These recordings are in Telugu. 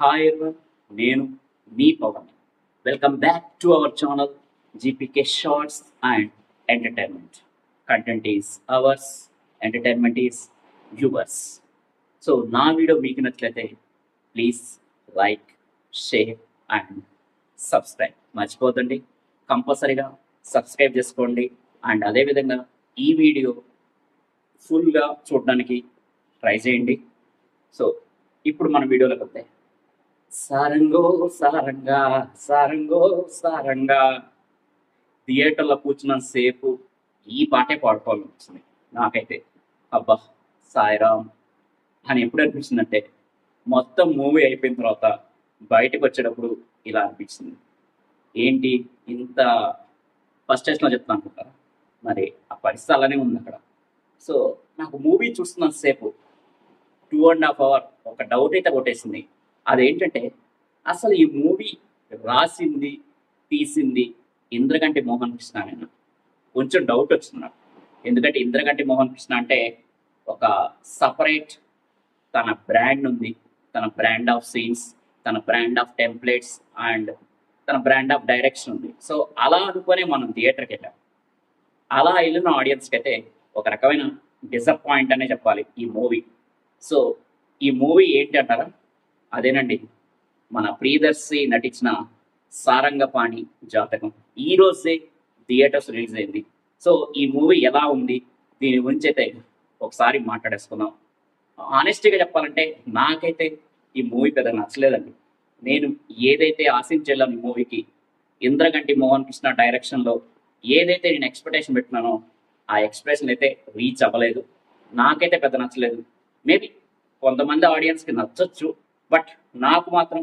హాయ్ ఎవరివన్, నేను మీ Pavan. Welcome back to our channel GPK shorts and entertainment. Content is ours, entertainment is yours. So నా వీడియో మీకు నచ్చినట్లయితే please like, share and subscribe. మర్చిపోతండి, కంపల్సరీగా సబ్స్క్రైబ్ చేసుకోండి. అండ్ అదేవిధంగా ఈ వీడియో ఫుల్గా చూడడానికి ట్రై చేయండి. సో ఇప్పుడు మన వీడియోలోకి వస్తే సారంగో సారంగా సారంగో సారంగా థియేటర్లో కూర్చున్న సేపు ఈ పాటే పాడుకోవాలనిపిస్తుంది నాకైతే. అబ్బా సాయిరామ్ అని ఎప్పుడు అనిపించిందంటే మొత్తం మూవీ అయిపోయిన తర్వాత బయటకు వచ్చేటప్పుడు ఇలా అనిపించింది. ఏంటి ఇంత ఫస్ట్ టైమ్లో చెప్తాను అనుకుంటారా? మరి ఆ పరిస్థితి అలానే ఉంది అక్కడ. సో నాకు మూవీ చూస్తున్న సేపు 2.5 hours ఒక డౌట్ అయితే కొట్టేసింది. అదేంటంటే అసలు ఈ మూవీ రాసింది, తీసింది ఇంద్రగంటి మోహన్ కృష్ణ నేను కొంచెం డౌట్ వచ్చింది నాకు. ఎందుకంటే ఇంద్రగంటి మోహన్ కృష్ణ అంటే ఒక సపరేట్ తన బ్రాండ్ ఉంది, తన బ్రాండ్ ఆఫ్ సీన్స్, తన బ్రాండ్ ఆఫ్ టెంప్లెట్స్ అండ్ తన బ్రాండ్ ఆఫ్ డైరెక్షన్ ఉంది. సో అలా అనుకునే మనం థియేటర్కి వెళ్ళాం. అలా వెళ్ళిన ఆడియన్స్కి అయితే ఒక రకమైన డిసప్పాయింట్ అనే చెప్పాలి ఈ మూవీ. సో ఈ మూవీ ఏంటి అంటారా? అదేనండి, మన ప్రియదర్శి నటించిన సారంగపాణి జాతకం. ఈ రోజే థియేటర్స్ రిలీజ్ అయింది. సో ఈ మూవీ ఎలా ఉంది, దీని గురించి అయితే ఒకసారి మాట్లాడేసుకుందాం. ఆనెస్టీగా చెప్పాలంటే నాకైతే ఈ మూవీ పెద్ద నచ్చలేదండి. నేను ఏదైతే ఆశించేలా ఈ మూవీకి ఇంద్రగంటి మోహన్ కృష్ణ డైరెక్షన్లో ఏదైతే నేను ఎక్స్పెక్టేషన్ పెట్టినానో ఆ ఎక్స్ప్రెషన్ అయితే రీచ్ అవ్వలేదు. నాకైతే పెద్ద నచ్చలేదు. మేబీ కొంతమంది ఆడియన్స్కి నచ్చచ్చు, బట్ నాకు మాత్రం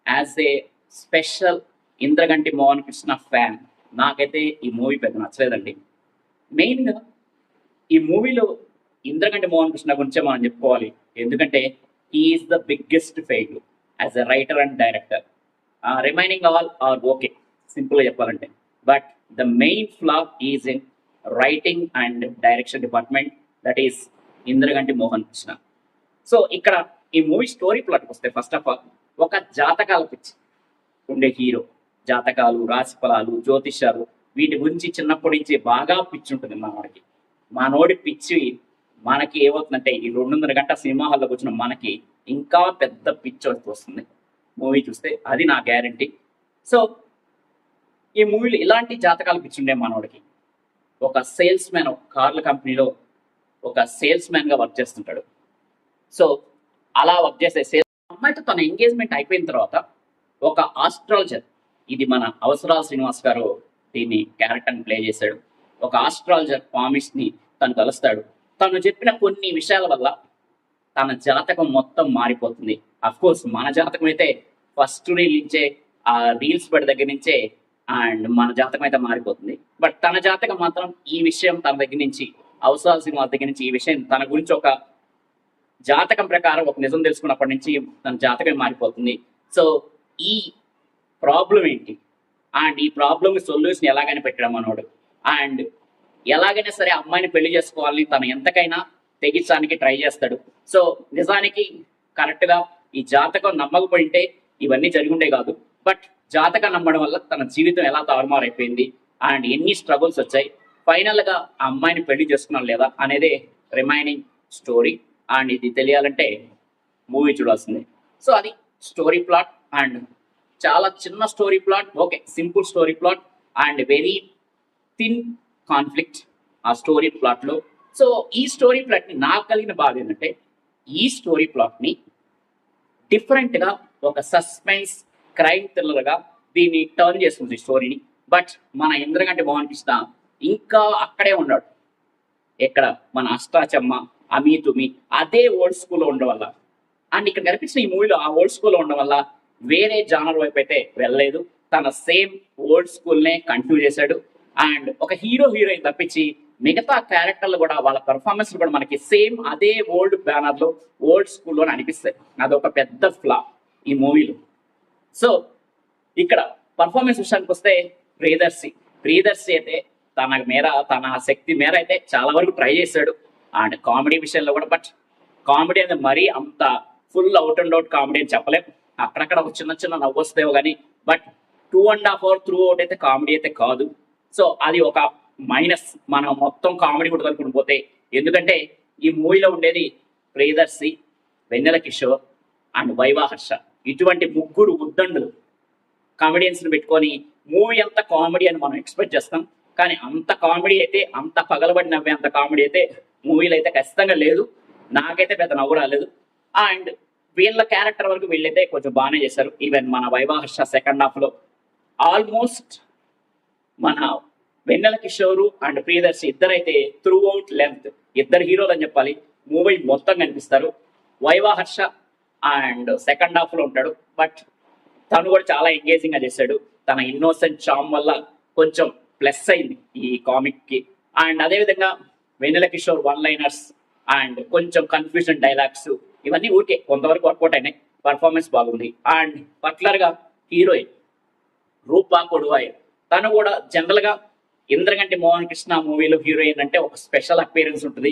as a special Indraganti Mohan Krishna fan నాకైతే ఈ మూవీ పెద్ద నచ్చలేదండి. మెయిన్గా ఈ మూవీలో ఇంద్రగంటి మోహన్ కృష్ణ గురించే మనం చెప్పుకోవాలి. ఎందుకంటే he is the biggest fail as a writer and director. Remaining all are okay, సింపుల్గా చెప్పాలంటే. But the main flaw is in writing and direction department, that is Indraganti Mohan Krishna. So ఇక్కడ ఈ మూవీ స్టోరీ ప్లాట్కి వస్తే ఫస్ట్ ఆఫ్ ఆల్ ఒక జాతకాల పిచ్చి ఉండే హీరో. జాతకాలు, రాశిఫలాలు, జ్యోతిష్యాలు వీటి గురించి చిన్నప్పటి నుంచి బాగా పిచ్చి ఉంటుంది మనోడికి. మనోడి పిచ్చి మనకి ఏమవుతుందంటే ఈ 2.5 గంటల సినిమా హాల్లోకి వచ్చిన మనకి ఇంకా పెద్ద పిచ్చి వస్తుంది మూవీ చూస్తే, అది నా గ్యారంటీ. సో ఈ మూవీలో ఇలాంటి జాతకాలు పిచ్చి ఉండే మనోడికి ఒక సేల్స్ మ్యాన్, ఒక కార్ల కంపెనీలో ఒక సేల్స్ మ్యాన్గా వర్క్ చేస్తుంటాడు. సో అలా వర్క్ చేసే సేల్స్ అమ్మాయితో తన ఎంగేజ్మెంట్ అయిపోయిన తర్వాత ఒక ఆస్ట్రాలజర్, ఇది మన అవసరాల శ్రీనివాస్ గారు దీన్ని క్యారెక్టర్ని ప్లే చేశాడు. ఒక ఆస్ట్రాలజర్ పామిస్ని తను కలుస్తాడు. తను చెప్పిన కొన్ని విషయాల వల్ల తన జాతకం మొత్తం మారిపోతుంది. అఫ్కోర్స్ మన జాతకం అయితే ఫస్ట్ రీల్ నుంచే, ఆ రీల్స్ పడి దగ్గర నుంచే అండ్ మన జాతకం అయితే మారిపోతుంది. బట్ తన జాతకం మాత్రం ఈ విషయం తన దగ్గర నుంచి, అవసరాల శ్రీనివాస్ దగ్గర నుంచి ఈ విషయం తన గురించి ఒక జాతకం ప్రకారం ఒక నిజం తెలుసుకున్నప్పటి నుంచి తన జాతకం మారిపోతుంది. సో ఈ ప్రాబ్లం ఏంటి అండ్ ఈ ప్రాబ్లమ్ సొల్యూషన్ ఎలాగైనా పెట్టడం మనోడు, అండ్ ఎలాగైనా సరే అమ్మాయిని పెళ్లి చేసుకోవాలని తను ఎంతకైనా తెగించడానికి ట్రై చేస్తాడు. సో నిజానికి కరెక్ట్గా ఈ జాతకం నమ్మకపోయింటే ఇవన్నీ జరిగి ఉండే కాదు. బట్ జాతకం నమ్మడం వల్ల తన జీవితం ఎలా తారుమారైపోయింది అండ్ ఎన్ని స్ట్రగుల్స్ వచ్చాయి, ఫైనల్గా ఆ అమ్మాయిని పెళ్లి చేసుకున్నాను లేదా అనేదే రిమైనింగ్ స్టోరీ. అండ్ ఇది తెలియాలంటే మూవీ చూడాల్సిందే. సో అది స్టోరీ ప్లాట్, అండ్ చాలా చిన్న story plot, okay, simple story plot and very thin conflict ఆ స్టోరీ ప్లాట్లో. సో ఈ స్టోరీ ప్లాట్ని నాకు కలిగిన బాధ ఏంటంటే ఈ స్టోరీ ప్లాట్ని డిఫరెంట్గా ఒక సస్పెన్స్ క్రైమ్ థ్రిల్లర్గా దీన్ని టర్న్ చేస్తుంది స్టోరీని. బట్ మన ఇంద్రగంటి మోహన్ కృష్ణ ఇంకా అక్కడే ఉన్నాడు. ఎక్కడ మన అష్టాచమ్మ, అమీతుమి అదే ఓల్డ్ స్కూల్లో ఉండడం వల్ల, అండ్ ఇక్కడ కనిపించిన ఈ మూవీలో ఆ ఓల్డ్ స్కూల్లో ఉండడం వల్ల వేరే జానర్ వైపు అయితే వెళ్ళలేదు. తన సేమ్ ఓల్డ్ స్కూల్నే కంటిన్యూ చేశాడు. అండ్ ఒక హీరోయిన్ తప్పించి మిగతా క్యారెక్టర్లు కూడా వాళ్ళ పెర్ఫార్మెన్స్ కూడా మనకి సేమ్ అదే ఓల్డ్ బ్యానర్లో, ఓల్డ్ స్కూల్లోనే అనిపిస్తాయి. అదొక పెద్ద ఫ్లా ఈ మూవీలో. సో ఇక్కడ పర్ఫార్మెన్స్ విషయానికి వస్తే ప్రియదర్శి అయితే తన శక్తి మేర అయితే చాలా వరకు ట్రై చేశాడు. అండ్ కామెడీ విషయంలో కూడా, బట్ కామెడీ అనేది మరీ అంత full out and out comedy అని చెప్పలేం. అక్కడక్కడ ఒక చిన్న చిన్న నవ్వు వస్తాయో కానీ బట్ 2.5 hours త్రూ అవుట్ అయితే కామెడీ అయితే కాదు. సో అది ఒక మైనస్. మనం మొత్తం కామెడీ కూడా అనుకుని పోతే, ఎందుకంటే ఈ మూవీలో ఉండేది ప్రియదర్శి, వెన్నెల కిషోర్ అండ్ వైవా హర్ష. ఇటువంటి ముగ్గురు ఉద్దండులు కామెడియన్స్ని పెట్టుకొని మూవీ అంతా కామెడీ అని మనం ఎక్స్పెక్ట్ చేస్తాం. కానీ అంత కామెడీ అయితే, అంత పగలబడి నవ్వే అంత కామెడీ అయితే మూవీలో అయితే ఖచ్చితంగా లేదు. నాకైతే పెద్ద నవ్వు రాలేదు. అండ్ వీళ్ళ క్యారెక్టర్ వరకు వీళ్ళైతే కొంచెం బాగానే చేశారు. ఈవెన్ మన వైవా హర్ష సెకండ్ హాఫ్లో ఆల్మోస్ట్ మన వెన్నెల కిషోరు అండ్ ప్రియదర్శి ఇద్దరైతే త్రూ అవుట్ లెంత్ ఇద్దరు హీరోలు అని చెప్పాలి, మూవీ మొత్తం కనిపిస్తారు. వైవా హర్ష అండ్ సెకండ్ హాఫ్లో ఉంటాడు, బట్ తను కూడా చాలా ఎంగేజింగ్గా చేశాడు. తన ఇన్నోసెంట్ చామ్ వల్ల కొంచెం ప్లస్ అయింది ఈ కామిక్కి. అండ్ అదేవిధంగా వెన్నెల కిషోర్ వన్ లైనర్స్ అండ్ కొంచెం కన్ఫ్యూజన్ డైలాగ్స్ ఇవన్నీ ఊరికే కొంతవరకు వర్కౌట్ అయినాయి. పర్ఫార్మెన్స్ బాగుంది. అండ్ పర్టికులర్గా హీరోయిన్ రూపా కొడువాయ్, తను కూడా జనరల్గా ఇంద్రగంటి మోహన్ కృష్ణ మూవీలో హీరోయిన్ అంటే ఒక స్పెషల్ అపియరెన్స్ ఉంటుంది.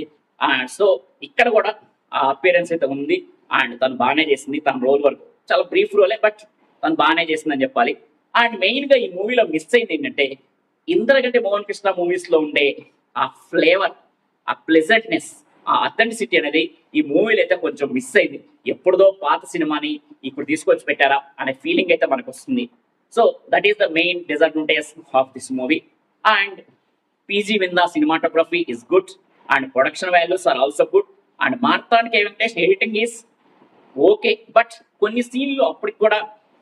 సో ఇక్కడ కూడా ఆ అపియరెన్స్ అయితే ఉంది. అండ్ తను బాగానే చేసింది. తన రోల్ వరకు చాలా బ్రీఫ్ రోలే, బట్ తను బాగానే చేసిందని చెప్పాలి. అండ్ మెయిన్గా ఈ మూవీలో మిస్ అయింది ఏంటంటే, ఇంద్రగంటి మోహన్ కృష్ణ మూవీస్లో ఉండే ఆ ఫ్లేవర్, ఆ ప్లెజెంట్నెస్, ఆ అథెంటిసిటీ అనేది ఈ మూవీలో అయితే కొంచెం మిస్ అయింది. ఎప్పుడుదో పాత సినిమాని ఇప్పుడు తీసుకొచ్చి పెట్టారా అనే ఫీలింగ్ అయితే మనకు వస్తుంది. So that is the main disadvantage of this movie. And PG Vinda cinematography is good and production values are also good. And Marthand K Venkatesh editing is okay, but కొన్ని సీన్లు అప్పటికి కూడా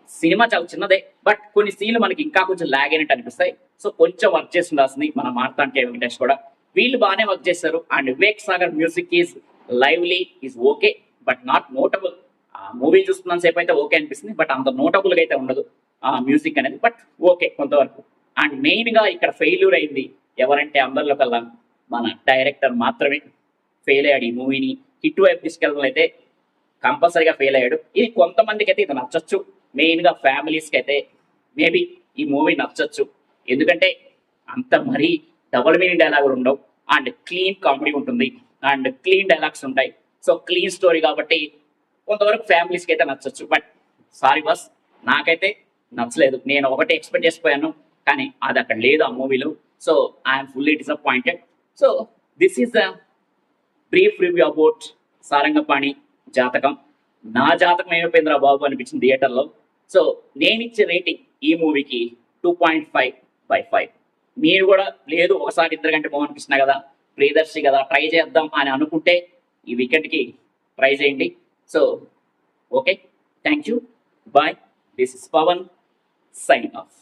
సినిమా చాలా చిన్నదే, బట్ కొన్ని సీన్లు మనకి ఇంకా కొంచెం లాగ్ అయినట్టు అనిపిస్తాయి. సో కొంచెం వర్క్ చేసి ఉండాల్సింది మన మార్తాండ్ కే వెంకటేష్ కూడా. వీళ్ళు బాగానే వర్క్ చేశారు. And Vivek Sagar music is lively, is okay, but not notable. ఆ మూవీ చూస్తున్నంత సేపు అయితే ఓకే అనిపిస్తుంది, బట్ అంత నోటబుల్గా అయితే ఉండదు ఆ మ్యూజిక్ అనేది, బట్ ఓకే కొంతవరకు. అండ్ మెయిన్గా ఇక్కడ ఫెయిల్యూర్ అయింది ఎవరంటే అందరిలో కల్లా మన డైరెక్టర్ మాత్రమే ఫెయిల్ అయ్యాడు. ఈ మూవీని హిట్ వైపు తీసుకెళ్ళడం అయితే కంపల్సరీగా ఫెయిల్ అయ్యాడు. ఇది కొంతమందికి అయితే ఇది నచ్చచ్చు, మెయిన్గా ఫ్యామిలీస్కి అయితే మేబీ ఈ మూవీ నచ్చచ్చు. ఎందుకంటే అంత మరీ డబుల్ మీనింగ్ డైలాగులు ఉండవు అండ్ క్లీన్ కామెడీ ఉంటుంది అండ్ క్లీన్ డైలాగ్స్ ఉంటాయి. సో క్లీన్ స్టోరీ కాబట్టి కొంతవరకు ఫ్యామిలీస్కి అయితే నచ్చచ్చు. బట్ సారీ బస్, నాకైతే నచ్చలేదు. నేను ఒకటి ఎక్స్పెక్ట్ చేసిపోయాను, కానీ అది అక్కడ లేదు ఆ మూవీలో. So I'm fully disappointed. So this is the brief review about Sarangapani జాతకం. నా జాతకం ఏమైపోయిందిరా బాబు అనిపించింది థియేటర్లో. సో నేను ఇచ్చే రేటింగ్ ఈ మూవీకి 2.5/5. మీరు కూడా లేదు ఒకసారి ఇంద్రగంటి మోహన్ కృష్ణ కదా, ప్రియదర్శి కదా, ట్రై చేద్దాం అని అనుకుంటే ఈ వీకెండ్కి ట్రై చేయండి. So okay, thank you, bye. This is Pavan signing of.